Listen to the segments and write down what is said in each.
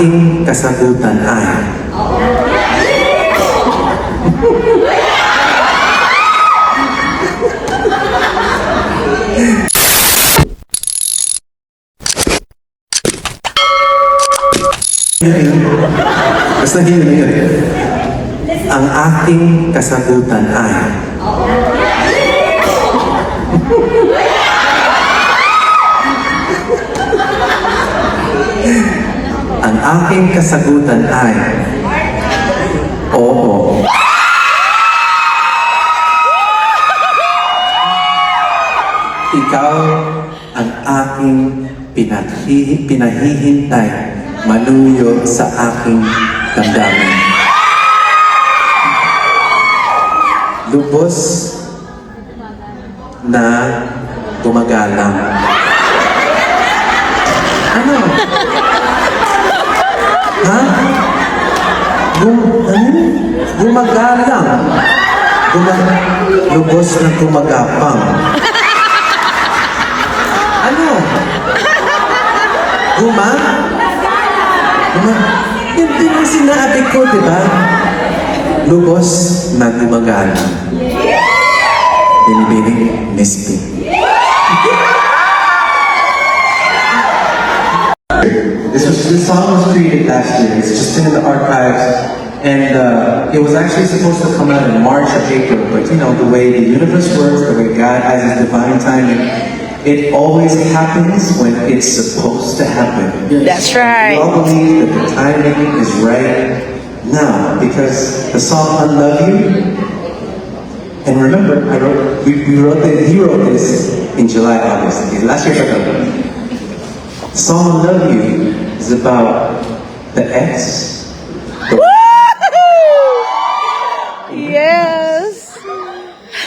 aking kasagutan ay... Basta yun na yun. Ang aking kasagutan ay... Ang aking kasagutan ay... Oo. Ikaw ang aking pinahihintay manuyo sa aking damdamin. Lubos na gumagalang. Ano? Ha? Gumagalang. Lubos na gumagapang. Ano? Yun din ang sinabi ko, di ba? Lubos na gumagalang. Binibining Nispi. This song was created last year. It's just been in the archives, and it was actually supposed to come out in March or April. But you know the way the universe works, the way God has His divine timing, it always happens when it's supposed to happen. That's right. We all believe that the timing is right now because the song "I Love You." And remember, he wrote this in July, August. Last year, the song "I Love You" is about the ex. Yes.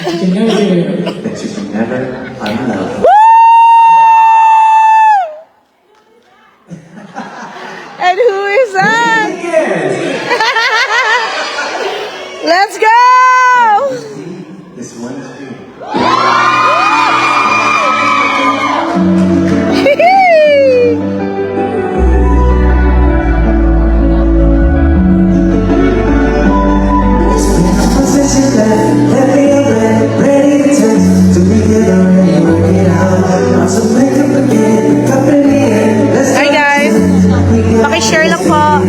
That you can never unlove. And who is that? Let's go! This one is you. Hi guys, paki-share lang po.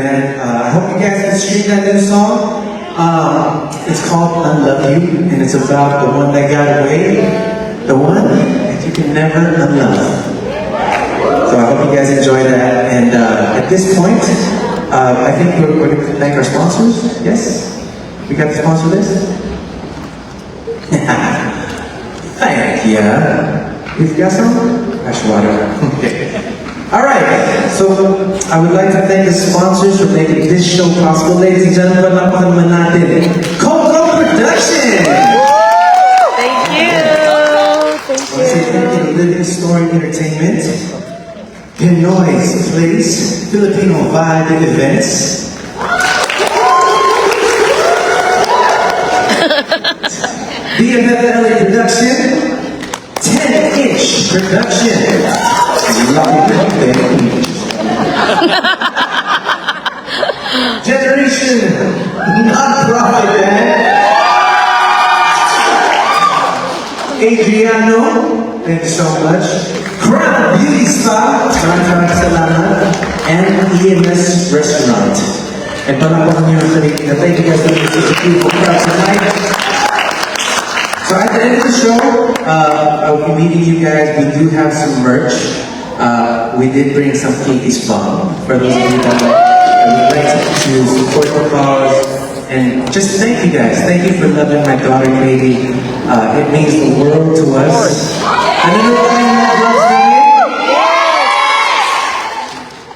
man. I hope you guys can stream that new song. It's called Unlove You, and it's about the one that got away, the one that you can never unlove. So I hope you guys enjoy that. And at this point, I think we're going to thank our sponsors. Yes? We got the sponsor list? Thank you. We've got some? Ash water. Okay. Alright, so I would like to thank the sponsors for making this show possible. Ladies and gentlemen, napakal naman natin. Coco Production! Thank you. Thank I say thank you to Living Story Entertainment, Pinoy's Place, Filipino Vibe Events, BFF Production, 10-inch Production, Lucky Birthday, Generation Non-Profit Band, Adriano, thank you so much, Crown Beauty Spa, maraming salamat, and EMS Restaurant. And palakpakan niyo na thank you guys for such a beautiful crowd tonight. So at the end of the show, I'll be meeting you guys. We do have some merch. We did bring some Katie's Bomb for those of you that would like to support the cause. And just thank you guys. Thank you for loving my daughter, Katie. It means the world to us. And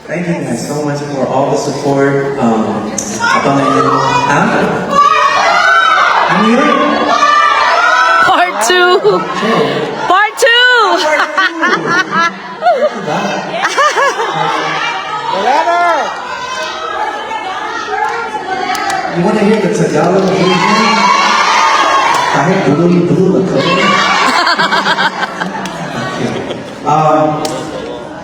thank you guys so much for all the support. Abangan niyo. I'm here. Part 2. Part 2. You want to hear the Tagalog version? Kahit dulo-dulo ako.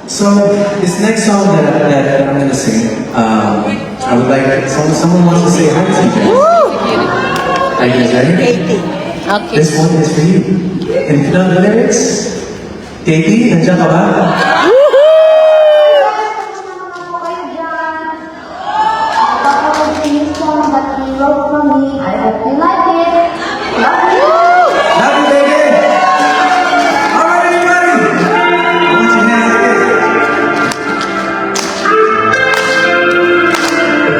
So this next song that I'm gonna sing, I would like someone wants to say hi to you guys. Are you guys ready? Okay. This one is for you. And if you know the lyrics, Katie, nandiyan ka ba? I hope you like it. Love you. Love you, baby! Alright, everybody! I want your hands like this.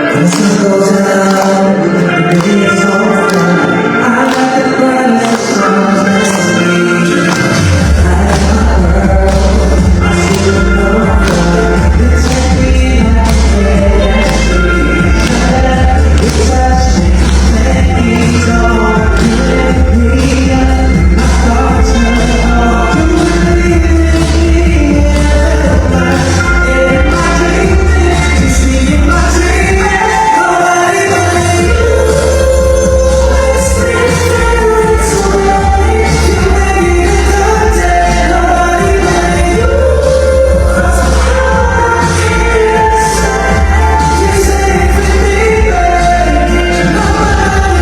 When the sun goes down, baby, it's all fun. I like the brightest of stars next to me. I am my world. I see the world. You take me like a fantasy. You touch me, make me go. You lift me up. My thoughts turn off. You believe in me. In my dreams, you see in my dreams. Nobody but you. It's spring, it's away. You make me a good day. Nobody but you. Cross the road, can't say. You say for me, baby. Nobody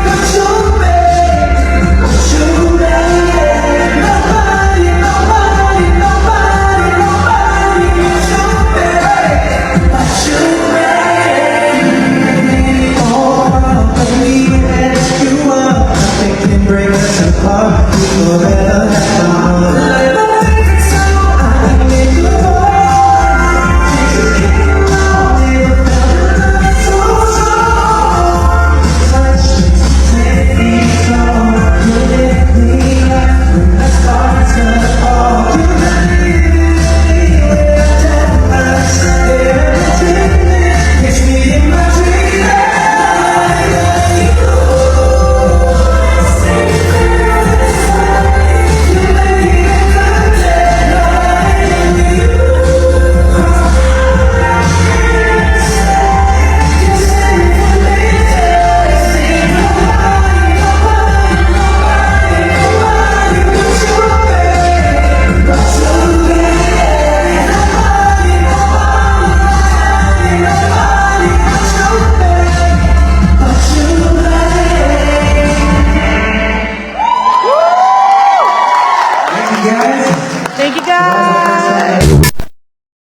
but you, baby. But you, baby. Nobody but you, baby. But you, baby. Oh, baby, lift you up. Nothing can break us apart. We forever have our love. I make you fall. Jesus came along, never felt love so strong. Touch me, make me strong. You lift me up when the stars turn off. You believe in me, everything. Kiss me in my dreams. You make me a good day. You say for me, Thank you guys. Thank you, guys.